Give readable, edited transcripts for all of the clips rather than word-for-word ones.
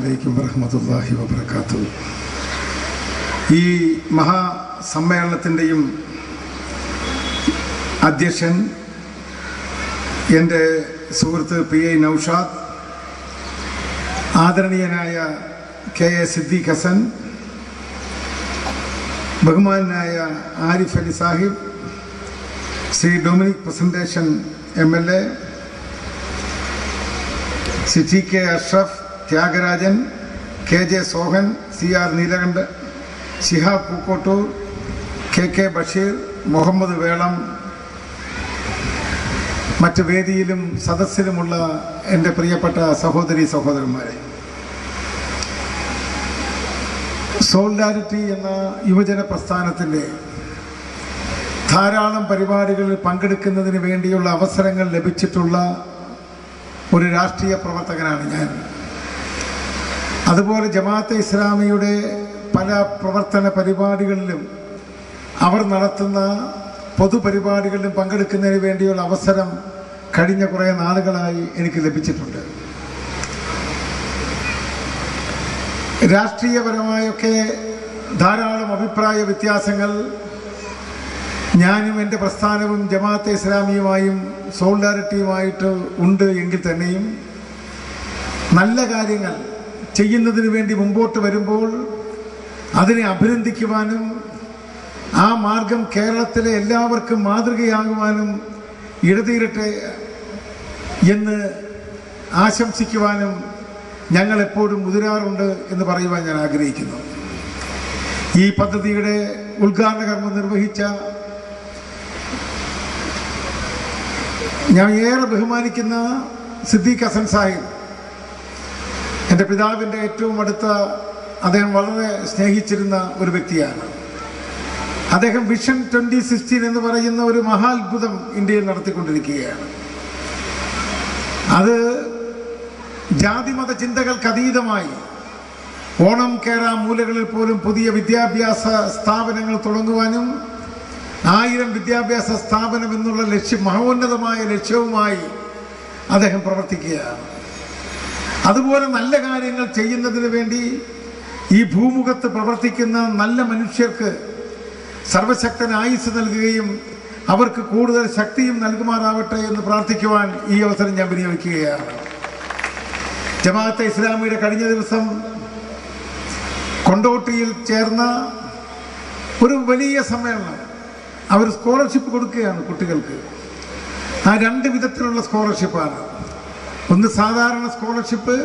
അലൈക്കും വറഹ്മത്തുള്ളാഹി വബറകാതുഹു. ഈ മഹാസമ്മേളനത്തിൻ്റെയും അധ്യക്ഷൻ എൻ്റെ സുഹൃത്ത് PI നൗഷാദ്, ആദരണീയനായ KA സിദ്ദീഖ് ഹസൻ, ബഹുമാനായ ആരിഫ് അലി സാഹിബ്, Shri Dominic Presentation MLA, Shri TK Ashraf, Thyagarajan, KJ Sohan, CR Neelakantan, Shihab Pookkottur, KK Basheer, Muhammad Velam, മറ്റ് വേദിയിലും സദസ്സിലുമുള്ള എൻ്റെ പ്രിയപ്പെട്ട സഹോദരി സഹോദരന്മാരെ, സോളിഡാരിറ്റി എന്ന യുവജന പ്രസ്ഥാനത്തിൻ്റെ ധാരാളം പരിപാടികളിൽ പങ്കെടുക്കുന്നതിന് വേണ്ടിയുള്ള അവസരങ്ങൾ ലഭിച്ചിട്ടുള്ള ഒരു രാഷ്ട്രീയ പ്രവർത്തകനാണ് ഞാൻ. അതുപോലെ ജമാഅത്തെ ഇസ്ലാമിയുടെ പല പ്രവർത്തന പരിപാടികളിലും അവർ നടത്തുന്ന പൊതുപരിപാടികളിലും പങ്കെടുക്കുന്നതിന് വേണ്ടിയുള്ള അവസരം കഴിഞ്ഞ കുറേ നാളുകളായി എനിക്ക് ലഭിച്ചിട്ടുണ്ട്. രാഷ്ട്രീയപരമായൊക്കെ ധാരാളം അഭിപ്രായ വ്യത്യാസങ്ങൾ ഞാനും എൻ്റെ പ്രസ്ഥാനവും ജമാഅത്തെ ഇസ്ലാമിയുമായും സോളിഡാരിറ്റിയുമായിട്ട് ഉണ്ട് എങ്കിൽ തന്നെയും നല്ല കാര്യങ്ങൾ ചെയ്യുന്നതിന് വേണ്ടി മുമ്പോട്ട് വരുമ്പോൾ അതിനെ അഭിനന്ദിക്കുവാനും ആ മാർഗം കേരളത്തിലെ എല്ലാവർക്കും മാതൃകയാകുവാനും ഇടതീരട്ടെ എന്ന് ആശംസിക്കുവാനും ഞങ്ങൾ എപ്പോഴും മുതിരാറുണ്ട് എന്ന് പറയുവാൻ ഞാൻ ആഗ്രഹിക്കുന്നു. ഈ പദ്ധതിയുടെ ഉദ്ഘാടന കർമ്മം നിർവഹിച്ച ഞാൻ ഏറെ ബഹുമാനിക്കുന്ന സിദ്ദീഖ് ഹസൻ സാഹിബ്, എൻ്റെ പിതാവിൻ്റെ ഏറ്റവും അടുത്ത, അദ്ദേഹം വളരെ സ്നേഹിച്ചിരുന്ന ഒരു വ്യക്തിയാണ്. അദ്ദേഹം വിഷൻ 2016 എന്ന് പറയുന്ന ഒരു മഹാത്ഭുതം ഇന്ത്യയിൽ നടത്തിക്കൊണ്ടിരിക്കുകയാണ്. അത് ജാതിമത ചിന്തകൾക്ക് അതീതമായി ഓണം കേരള മൂലകളിൽ പോലും പുതിയ വിദ്യാഭ്യാസ സ്ഥാപനങ്ങൾ തുടങ്ങുവാനും 1000 വിദ്യാഭ്യാസ സ്ഥാപനം എന്നുള്ള ലക്ഷ്യം, മഹോന്നതമായ ലക്ഷ്യവുമായി അദ്ദേഹം പ്രവർത്തിക്കുകയാണ്. അതുപോലെ നല്ല കാര്യങ്ങൾ ചെയ്യുന്നതിന് വേണ്ടി ഈ ഭൂമുഖത്ത് പ്രവർത്തിക്കുന്ന നല്ല മനുഷ്യർക്ക് സർവശക്തൻ ആയുസ് നൽകുകയും അവർക്ക് കൂടുതൽ ശക്തിയും നൽകുമാറാവട്ടെ എന്ന് പ്രാർത്ഥിക്കുവാൻ ഈ അവസരം ഞാൻ വിനിയോഗിക്കുകയാണ്. ജമാഅത്തെ ഇസ്ലാമിയുടെ കഴിഞ്ഞ ദിവസം കൊണ്ടോട്ടിയിൽ ചേർന്ന ഒരു വലിയ സമ്മേളനം, അവർ സ്കോളർഷിപ്പ് കൊടുക്കുകയാണ് കുട്ടികൾക്ക്. ആ 2 വിധത്തിലുള്ള സ്കോളർഷിപ്പാണ്. ഒന്ന് സാധാരണ സ്കോളർഷിപ്പ്,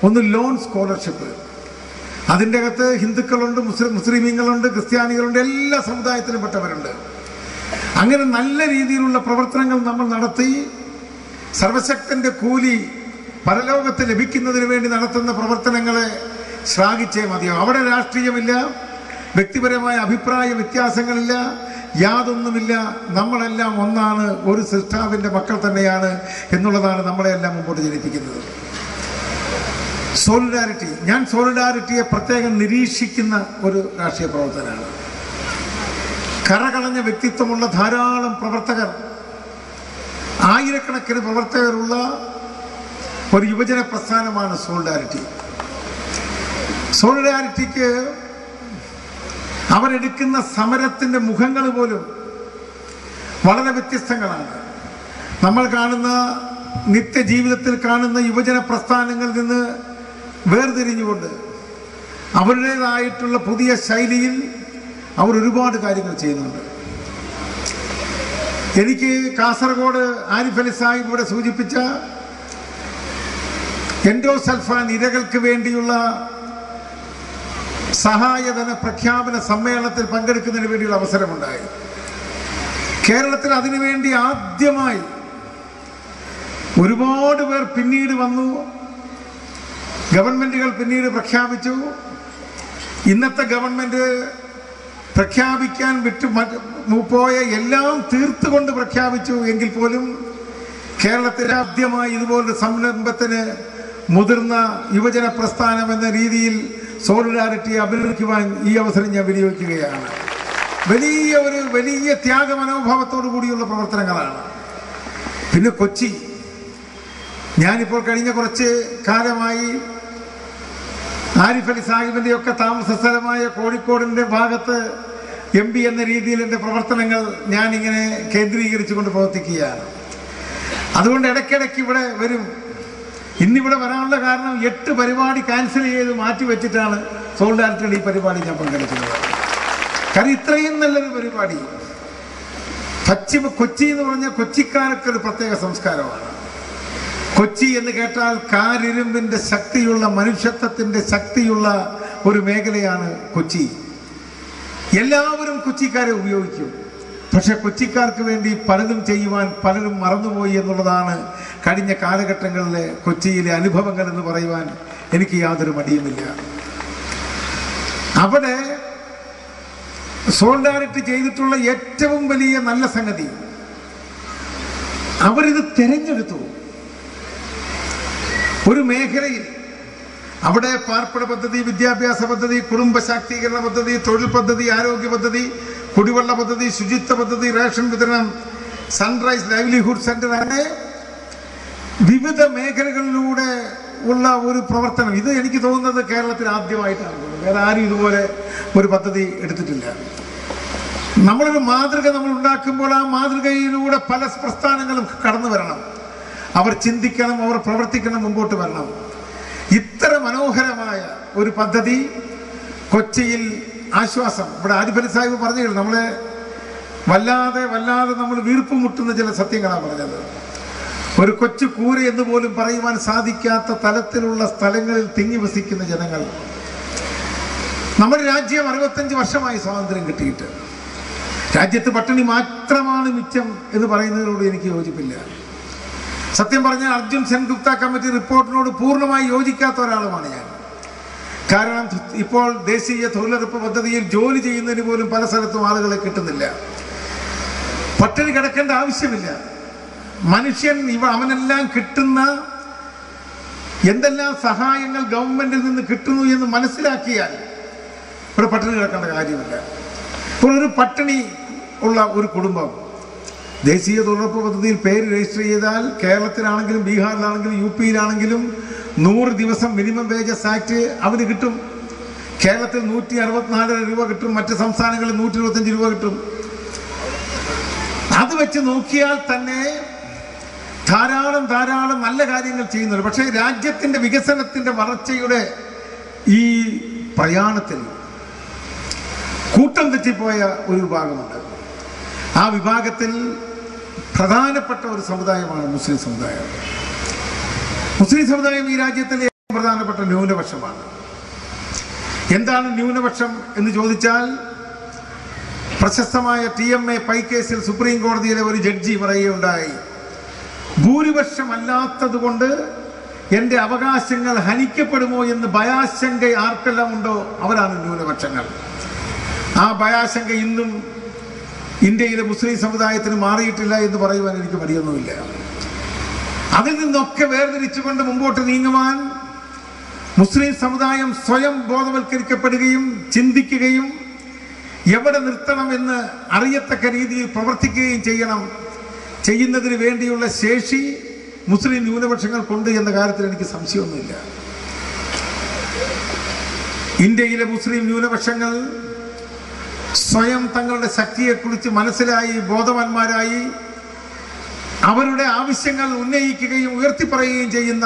ഒന്ന് ലോൺ സ്കോളർഷിപ്പ്. അതിൻ്റെ അകത്ത് ഹിന്ദുക്കളുണ്ട്, മുസ്ലിമീങ്ങളുണ്ട്, ക്രിസ്ത്യാനികളുണ്ട്, എല്ലാ സമുദായത്തിലും പെട്ടവരുണ്ട്. അങ്ങനെ നല്ല രീതിയിലുള്ള പ്രവർത്തനങ്ങൾ നമ്മൾ നടത്തി സർവശക്തന്റെ കൂലി പരലോകത്ത് ലഭിക്കുന്നതിന് വേണ്ടി നടത്തുന്ന പ്രവർത്തനങ്ങളെ ശ്ലാഘിച്ചേ മതിയാവും. അവിടെ രാഷ്ട്രീയമില്ല, വ്യക്തിപരമായ അഭിപ്രായ വ്യത്യാസങ്ങളില്ല, യാതൊന്നുമില്ല. നമ്മളെല്ലാം ഒന്നാണ്, ഒരു സൃഷ്ടാവിൻ്റെ മക്കൾ തന്നെയാണ് എന്നുള്ളതാണ് നമ്മളെല്ലാം മുമ്പോട്ട് ജനിപ്പിക്കുന്നത്. സോളിഡാരിറ്റി, ഞാൻ സോളിഡാരിറ്റിയെ പ്രത്യേകം നിരീക്ഷിക്കുന്ന ഒരു രാഷ്ട്രീയ പ്രവർത്തനമാണ്. കറകളഞ്ഞ വ്യക്തിത്വമുള്ള ധാരാളം പ്രവർത്തകർ, ആയിരക്കണക്കിന് പ്രവർത്തകരുള്ള ഒരു യുവജന പ്രസ്ഥാനമാണ് സോളിഡാരിറ്റി. സോളിഡാരിറ്റിക്ക് അവരെടുക്കുന്ന സമരത്തിൻ്റെ മുഖങ്ങൾ പോലും വളരെ വ്യത്യസ്തങ്ങളാണ്. നമ്മൾ കാണുന്ന നിത്യജീവിതത്തിൽ കാണുന്ന യുവജന പ്രസ്ഥാനങ്ങളിൽ നിന്ന് വേർതിരിഞ്ഞുകൊണ്ട് അവരുടേതായിട്ടുള്ള പുതിയ ശൈലിയിൽ അവർ ഒരുപാട് കാര്യങ്ങൾ ചെയ്യുന്നുണ്ട്. എനിക്ക് കാസർഗോഡ് ആരിഫ് അലി സാഹിബ് ഇവിടെ സൂചിപ്പിച്ച എൻഡോസൾഫാൻ ഇരകൾക്ക് വേണ്ടിയുള്ള സഹായധന പ്രഖ്യാപന സമ്മേളനത്തിൽ പങ്കെടുക്കുന്നതിന് വേണ്ടിയുള്ള അവസരമുണ്ടായി. കേരളത്തിൽ അതിനുവേണ്ടി ആദ്യമായി ഒരുപാട് പേർ പിന്നീട് വന്നു, ഗവൺമെന്റുകൾ പിന്നീട് പ്രഖ്യാപിച്ചു. ഇന്നത്തെ ഗവൺമെന്റ് പ്രഖ്യാപിക്കാൻ പോയ എല്ലാം തീർത്തുകൊണ്ട് പ്രഖ്യാപിച്ചു എങ്കിൽ പോലും കേരളത്തിൽ ആദ്യമായി ഇതുപോലൊരു സംരംഭത്തിന് മുതിർന്ന യുവജന പ്രസ്ഥാനം എന്ന രീതിയിൽ സോളിഡാരിറ്റിയെ അഭിനന്ദിക്കുവാൻ ഈ അവസരം ഞാൻ വിനിയോഗിക്കുകയാണ്. വലിയ ത്യാഗ മനോഭാവത്തോടു കൂടിയുള്ള പ്രവർത്തനങ്ങളാണ്. പിന്നെ കൊച്ചി, ഞാനിപ്പോൾ കഴിഞ്ഞ കുറച്ച് കാലമായി ആരിഫ് അലി സാഹിബിന്റെ ഒക്കെ താമസ സ്ഥലമായ കോഴിക്കോടിന്റെ ഭാഗത്ത് MP എന്ന രീതിയിൽ എൻ്റെ പ്രവർത്തനങ്ങൾ ഞാനിങ്ങനെ കേന്ദ്രീകരിച്ചുകൊണ്ട് പ്രവർത്തിക്കുകയാണ്. അതുകൊണ്ട് ഇടയ്ക്കിടയ്ക്ക് ഇവിടെ വരും. ഇന്നിവിടെ വരാനുള്ള കാരണം 8 പരിപാടി ക്യാൻസൽ ചെയ്ത് മാറ്റിവെച്ചിട്ടാണ് സോൾഡാരിറ്റിയുടെ ഈ പരിപാടി ഞാൻ പങ്കെടുക്കുന്നത്. കാരണം ഇത്രയും നല്ലൊരു പരിപാടി. കൊച്ചി എന്ന് പറഞ്ഞാൽ കൊച്ചിക്കാർക്ക് ഒരു പ്രത്യേക സംസ്കാരമാണ്. കൊച്ചി എന്ന് കേട്ടാൽ കാരിരുമ്പിന്റെ ശക്തിയുള്ള, മനുഷ്യത്വത്തിന്റെ ശക്തിയുള്ള ഒരു മേഖലയാണ് കൊച്ചി. എല്ലാവരും കൊച്ചിക്കാരെ ഉപയോഗിക്കും. പക്ഷെ കൊച്ചിക്കാർക്ക് വേണ്ടി പലതും ചെയ്യുവാൻ പലരും മറന്നുപോയി എന്നുള്ളതാണ് കഴിഞ്ഞ കാലഘട്ടങ്ങളിലെ കൊച്ചിയിലെ അനുഭവങ്ങൾ എന്ന് പറയുവാൻ എനിക്ക് യാതൊരു മടിയുമില്ല. അവിടെ സോൾഡാരിറ്റി ചെയ്തിട്ടുള്ള ഏറ്റവും വലിയ നല്ല സംഗതി, അവരിത് തിരഞ്ഞെടുത്തു. ഒരു മേഖലയിൽ അവിടെ പാർപ്പിട പദ്ധതി, വിദ്യാഭ്യാസ പദ്ധതി, കുടുംബ ശാക്തീകരണ പദ്ധതി, തൊഴിൽ പദ്ധതി, ആരോഗ്യ പദ്ധതി, കുടിവെള്ള പദ്ധതി, ശുചിത്വ പദ്ധതി, റേഷൻ വിതരണം, സൺറൈസ് ലൈവ്ലിഹുഡ് സെന്റർ, അങ്ങനെ വിവിധ മേഖലകളിലൂടെ ഉള്ള ഒരു പ്രവർത്തനം. ഇത് എനിക്ക് തോന്നുന്നത് കേരളത്തിൽ ആദ്യമായിട്ടാണ്. വേറെ ആരും ഇതുപോലെ ഒരു പദ്ധതി എടുത്തിട്ടില്ല. നമ്മളൊരു മാതൃക നമ്മൾ ഉണ്ടാക്കുമ്പോൾ ആ മാതൃകയിലൂടെ പല പ്രസ്ഥാനങ്ങളും കടന്നു വരണം. അവർ ചിന്തിക്കണം, അവർ പ്രവർത്തിക്കണം, മുമ്പോട്ട് വരണം. ഇത്ര മനോഹരമായ ഒരു പദ്ധതി കൊച്ചിയിൽ ആശ്വാസം. ഇവിടെ ആരിഫ് അലി സാഹിബ് പറഞ്ഞു, നമ്മളെ വല്ലാതെ നമ്മൾ വീർപ്പ് മുട്ടുന്ന ചില സത്യങ്ങളാണ് പറഞ്ഞത്. ഒരു കൊച്ചു കൂര എന്ന് പോലും പറയുവാൻ സാധിക്കാത്ത തലത്തിലുള്ള സ്ഥലങ്ങളിൽ തിങ്ങി വസിക്കുന്ന ജനങ്ങൾ. നമ്മുടെ രാജ്യം 65 വർഷമായി സ്വാതന്ത്ര്യം കിട്ടിയിട്ട് രാജ്യത്ത് പട്ടിണി മാത്രമാണ് മിച്ചം എന്ന് പറയുന്നതിനോട് എനിക്ക് യോജിപ്പില്ല. സത്യം പറഞ്ഞാൽ അർജുൻ സെൻഗുപ്ത കമ്മിറ്റി റിപ്പോർട്ടിനോട് പൂർണ്ണമായി യോജിക്കാത്ത ഒരാളുമാണ് ഞാൻ. കാരണം ഇപ്പോൾ ദേശീയ തൊഴിലുറപ്പ് പദ്ധതിയിൽ ജോലി ചെയ്യുന്നതിന് പോലും പല സ്ഥലത്തും ആളുകളെ കിട്ടുന്നില്ല. പട്ടിണി കിടക്കേണ്ട ആവശ്യമില്ല. മനുഷ്യൻ അവനെല്ലാം കിട്ടുന്ന എന്തെല്ലാം സഹായങ്ങൾ ഗവൺമെന്റിൽ നിന്ന് കിട്ടുന്നു എന്ന് മനസ്സിലാക്കിയാൽ ഇവിടെ പട്ടിണി കിടക്കേണ്ട കാര്യമില്ല. ഇപ്പോൾ ഒരു പട്ടിണി ഉള്ള ഒരു കുടുംബം ദേശീയ തൊഴിലുറപ്പ് പദ്ധതിയിൽ പേര് രജിസ്റ്റർ ചെയ്താൽ കേരളത്തിലാണെങ്കിലും ബീഹാറിലാണെങ്കിലും UP-യിലാണെങ്കിലും 100 ദിവസം മിനിമം വേജസ് ആക്ട് അവന് കിട്ടും. കേരളത്തിൽ 164 രൂപ കിട്ടും, മറ്റ് സംസ്ഥാനങ്ങളിൽ 125 രൂപ കിട്ടും. അത് വെച്ച് നോക്കിയാൽ തന്നെ ധാരാളം നല്ല കാര്യങ്ങൾ ചെയ്യുന്നുണ്ട്. പക്ഷേ രാജ്യത്തിന്റെ വികസനത്തിന്റെ വളർച്ചയുടെ ഈ പ്രയാണത്തിൽ കൂട്ടം തെറ്റിപ്പോയ ഒരു വിഭാഗമുണ്ട്. ആ വിഭാഗത്തിൽ പ്രധാനപ്പെട്ട ഒരു സമുദായമാണ് മുസ്ലിം സമുദായം. മുസ്ലിം സമുദായം ഈ രാജ്യത്തിലെ ഏറ്റവും പ്രധാനപ്പെട്ട ന്യൂനപക്ഷമാണ്. എന്താണ് ന്യൂനപക്ഷം എന്ന് ചോദിച്ചാൽ, പ്രശസ്തമായ TMA പൈ കേസിൽ സുപ്രീം കോടതിയിലെ ഒരു ജഡ്ജി പറയുകയുണ്ടായി, ഭൂരിപക്ഷമല്ലാത്തത് കൊണ്ട് എൻ്റെ അവകാശങ്ങൾ ഹനിക്കപ്പെടുമോ എന്ന് ഭയാശങ്ക ആർക്കെല്ലാം ഉണ്ടോ അവരാണ് ന്യൂനപക്ഷങ്ങൾ. ആ ഭയാശങ്ക ഇന്നും ഇന്ത്യയിലെ മുസ്ലിം സമുദായത്തിന് മാറിയിട്ടില്ല എന്ന് പറയുവാൻ എനിക്ക് മടിയൊന്നുമില്ല. അതിൽ നിന്നൊക്കെ വേർതിരിച്ചുകൊണ്ട് മുമ്പോട്ട് നീങ്ങുവാൻ മുസ്ലിം സമുദായം സ്വയം ബോധവൽക്കരിക്കപ്പെടുകയും ചിന്തിക്കുകയും എവിടെ നിർത്തണം എന്ന് അറിയത്തക്ക രീതിയിൽ പ്രവർത്തിക്കുകയും ചെയ്യണം. ചെയ്യുന്നതിന് വേണ്ടിയുള്ള ശേഷി മുസ്ലിം ന്യൂനപക്ഷങ്ങൾക്കുണ്ട് എന്ന കാര്യത്തിൽ എനിക്ക് സംശയമൊന്നുമില്ല. ഇന്ത്യയിലെ മുസ്ലിം ന്യൂനപക്ഷങ്ങൾ സ്വയം തങ്ങളുടെ ശക്തിയെക്കുറിച്ച് മനസ്സിലായി, ബോധവാന്മാരായി അവരുടെ ആവശ്യങ്ങൾ ഉന്നയിക്കുകയും ഉയർത്തിപ്പറയുകയും ചെയ്യുന്ന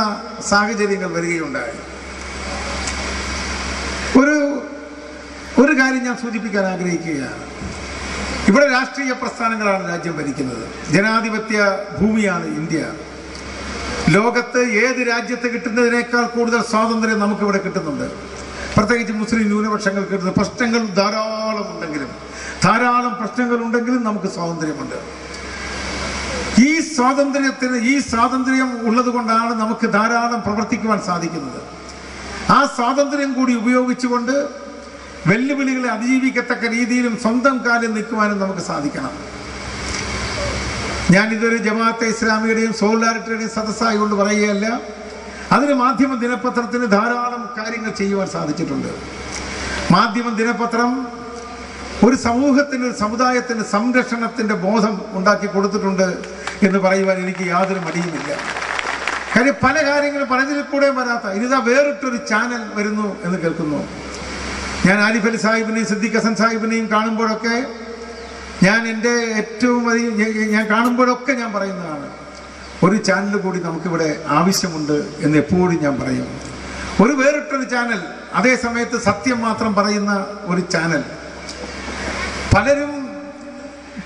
സാഹചര്യങ്ങൾ വരികയുണ്ടായി. ഒരു കാര്യം ഞാൻ സൂചിപ്പിക്കാൻ ആഗ്രഹിക്കുകയാണ്. ഇവിടെ രാഷ്ട്രീയ പ്രസ്ഥാനങ്ങളാണ് രാജ്യം ഭരിക്കുന്നത്. ജനാധിപത്യ ഭൂമിയാണ് ഇന്ത്യ. ലോകത്ത് ഏത് രാജ്യത്ത് കിട്ടുന്നതിനേക്കാൾ കൂടുതൽ സ്വാതന്ത്ര്യം നമുക്കിവിടെ കിട്ടുന്നുണ്ട്. പ്രത്യേകിച്ച് മുസ്ലിം ന്യൂനപക്ഷങ്ങൾ കിട്ടുന്ന പ്രശ്നങ്ങൾ ധാരാളം പ്രശ്നങ്ങളുണ്ടെങ്കിലും നമുക്ക് സ്വാതന്ത്ര്യമുണ്ട്. ഈ സ്വാതന്ത്ര്യം ഉള്ളത് കൊണ്ടാണ് നമുക്ക് ധാരാളം പ്രവർത്തിക്കുവാൻ സാധിക്കുന്നത്. ആ സ്വാതന്ത്ര്യം കൂടി ഉപയോഗിച്ചുകൊണ്ട് വെല്ലുവിളികളെ അതിജീവിക്കത്തക്ക രീതിയിലും സ്വന്തം കാലിൽ നിൽക്കുവാനും നമുക്ക് സാധിക്കണം. ഞാനിതൊരു ജമാഅത്തെ ഇസ്ലാമിയുടെയും സോളിഡാരിറ്റിയുടെയും സദസ്സായി കൊണ്ട് പറയുകയല്ല. അതിന് മാധ്യമ ദിനപത്രത്തിന് ധാരാളം കാര്യങ്ങൾ ചെയ്യുവാൻ സാധിച്ചിട്ടുണ്ട്. മാധ്യമ ദിനപത്രം ഒരു സമൂഹത്തിന്, ഒരു സമുദായത്തിന് സംരക്ഷണത്തിന്റെ ബോധം ഉണ്ടാക്കി കൊടുത്തിട്ടുണ്ട് എന്ന് പറയുവാൻ എനിക്ക് യാതൊരു മടിയുമില്ല. കാര്യം പല കാര്യങ്ങളും പറഞ്ഞതിൽ കൂടെ വരാത്ത ഇനിതാ വേറിട്ടൊരു ചാനൽ വരുന്നു എന്ന് കേൾക്കുന്നു. ഞാൻ ആരിഫ് അലി സാഹിബിനെയും സിദ്ദീഖ് ഹസൻ സാഹിബിനെയും കാണുമ്പോഴൊക്കെ ഞാൻ എൻ്റെ ഏറ്റവും ഞാൻ കാണുമ്പോഴൊക്കെ ഞാൻ പറയുന്നതാണ്, ഒരു ചാനൽ കൂടി നമുക്കിവിടെ ആവശ്യമുണ്ട് എന്ന് എപ്പോഴും ഞാൻ പറയും. ഒരു വേറിട്ടൊരു ചാനൽ, അതേ സമയത്ത് സത്യം മാത്രം പറയുന്ന ഒരു ചാനൽ. പലരും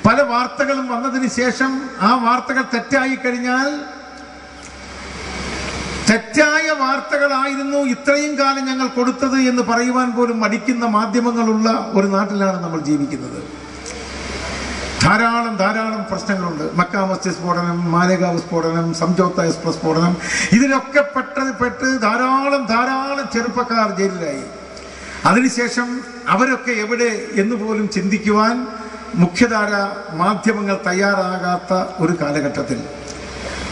പല വാർത്തകളും വന്നതിന് ശേഷം ആ വാർത്തകൾ തെറ്റായി കഴിഞ്ഞാൽ തെറ്റായ വാർത്തകളായിരുന്നു ഇത്രയും കാലം ഞങ്ങൾ കൊടുത്തത് എന്ന് പറയുവാൻ പോലും മടിക്കുന്ന മാധ്യമങ്ങളുള്ള ഒരു നാട്ടിലാണ് നമ്മൾ ജീവിക്കുന്നത്. ധാരാളം പ്രശ്നങ്ങളുണ്ട്. മക്ക മസ്ജിദ് സ്ഫോടനം, മാലേഗാവ് സ്ഫോടനം, സംജോത്ത എക്സ്പ്രസ് സ്ഫോടനം, ഇതിലൊക്കെ പെട്ട് ധാരാളം ചെറുപ്പക്കാർ ജയിലിലായി. അതിനുശേഷം അവരൊക്കെ എവിടെ എന്ന് പോലും ചിന്തിക്കുവാൻ മുഖ്യധാര മാധ്യമങ്ങൾ തയ്യാറാകാത്ത ഒരു കാലഘട്ടത്തിൽ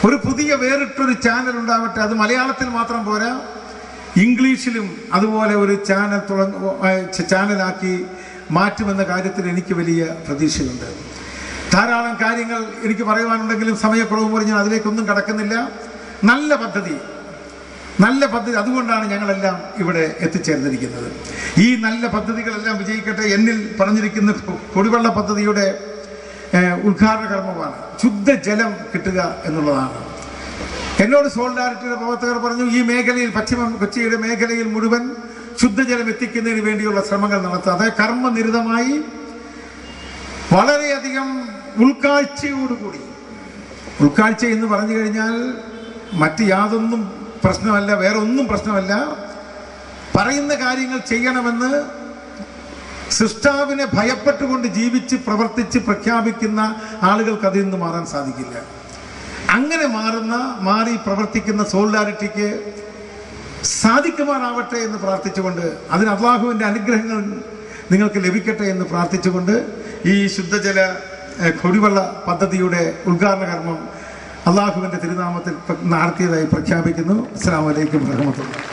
ഒരു പുതിയ വേറിട്ടൊരു ചാനൽ ഉണ്ടാവട്ടെ. അത് മലയാളത്തിൽ മാത്രം പോരാ, ഇംഗ്ലീഷിലും അതുപോലെ ഒരു ചാനലാക്കി മാറ്റുമെന്ന കാര്യത്തിൽ എനിക്ക് വലിയ പ്രതീക്ഷയുണ്ട്. ധാരാളം കാര്യങ്ങൾ എനിക്ക് പറയുവാനുണ്ടെങ്കിലും സമയക്കുറവ് പറഞ്ഞാൽ അതിലേക്കൊന്നും കടക്കുന്നില്ല. നല്ല പദ്ധതി, അതുകൊണ്ടാണ് ഞങ്ങളെല്ലാം ഇവിടെ എത്തിച്ചേർന്നിരിക്കുന്നത്. ഈ നല്ല പദ്ധതികളെല്ലാം വിജയിക്കട്ടെ. എന്നിൽ പറഞ്ഞിരിക്കുന്ന കുടിവെള്ള പദ്ധതിയുടെ ഉദ്ഘാടന കർമ്മമാണ് ശുദ്ധജലം കിട്ടുക എന്നുള്ളതാണ്. എന്നോട് സോളിഡാരിറ്റിയുടെ പ്രവർത്തകർ പറഞ്ഞു, ഈ മേഖലയിൽ പശ്ചിമ കൊച്ചിയുടെ മേഖലയിൽ മുഴുവൻ ശുദ്ധജലം എത്തിക്കുന്നതിന് വേണ്ടിയുള്ള ശ്രമങ്ങൾ നടത്താതെ കർമ്മനിരതമായി വളരെയധികം ഉൾക്കാഴ്ചയോടുകൂടി, ഉൾക്കാഴ്ച എന്ന് പറഞ്ഞു കഴിഞ്ഞാൽ മറ്റ് യാതൊന്നും പ്രശ്നമല്ല, വേറെ ഒന്നും പ്രശ്നമല്ല, പറയുന്ന കാര്യങ്ങൾ ചെയ്യണമെന്ന് സൃഷ്ടാവിനെ ഭയപ്പെട്ടുകൊണ്ട് ജീവിച്ച് പ്രവർത്തിച്ച് പ്രഖ്യാപിക്കുന്ന ആളുകൾക്ക് അതിൽ നിന്ന് മാറാൻ സാധിക്കില്ല. അങ്ങനെ മാറി പ്രവർത്തിക്കുന്ന സോളിഡാരിറ്റിക്ക് സാധിക്കുമാറാവട്ടെ എന്ന് പ്രാർത്ഥിച്ചുകൊണ്ട്, അതിന് അള്ളാഹുവിൻ്റെ അനുഗ്രഹങ്ങൾ നിങ്ങൾക്ക് ലഭിക്കട്ടെ എന്ന് പ്രാർത്ഥിച്ചുകൊണ്ട് ഈ ശുദ്ധജല കുടിവെള്ള പദ്ധതിയുടെ ഉദ്ഘാടന കർമ്മം അള്ളാഹുവിൻ്റെ തിരുനാമത്തിൽ നടത്തിയതായി പ്രഖ്യാപിക്കുന്നു. അസ്സലാമു അലൈക്കും വറഹ്മത്തുള്ളാഹി.